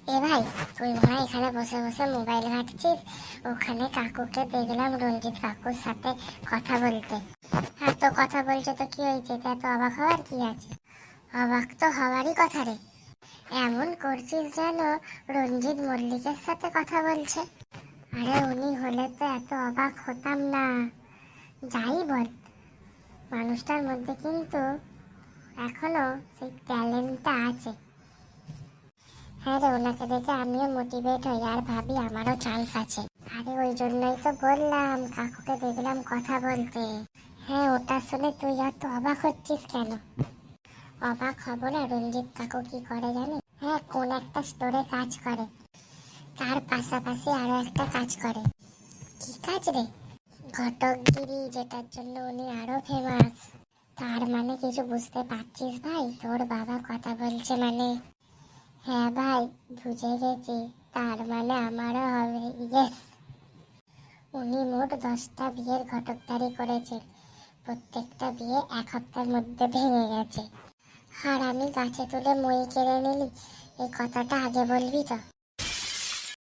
এ ভাই, তুই মনে হয় এখানে বসে বসে মোবাইল ঘাঁটছিস। ওখানে কাকুকে দেখলাম রঞ্জিত কাকুর সাথে কথা বলতে। হ্যাঁ, তো কথা বলছে তো কি হয়েছে? তা এত অবাক হওয়ার কি আছে? অবাক তো হওয়ারই কথা রে। এমন করছিস যেন রঞ্জিত মল্লিকের সাথে কথা বলছে। আরে উনি হলে তো এত অবাক হতাম না। যাই বল, মানুষটার মধ্যে কিন্তু এখনো সেই ট্যালেন্টটা আছে। হ্যাঁ রে, ওনাকে দেখে আমিও মোটিভেট হই আর ভাবি আমারও চান্স আছে। আরে ওই জন্যই তো বললাম কাকুকে দেখলাম কথা বলতে। হ্যাঁ, ওটা শুনে তুই এত অবাক হচ্ছিস কেন? অবাক হব না? রঞ্জিত কাকু কি করে জানিস? হ্যাঁ, কোন একটা স্টোরে কাজ করে। তার পাশাপাশি আরো একটা কাজ করে। কি কাজ রে? ঘটকগিরি, যেটার জন্য উনি আরো ফেমাস। তার মানে কিছু বুঝতে পারছিস ভাই? তোর বাবা কথা বলছে মানে? হ্যাঁ ভাই, বুঝে গেছি। তার মানে আমারও হবে। ইয়েস। উনি মোট 10টা বিয়ের ঘটকদারি করেছেন। প্রত্যেকটা বিয়ে 1 হপ্তার মধ্যে ভেঙে গেছে। আর আমি গাছে তুলে মই কেড়ে নিলি, এই কথাটা আগে বলবি তো?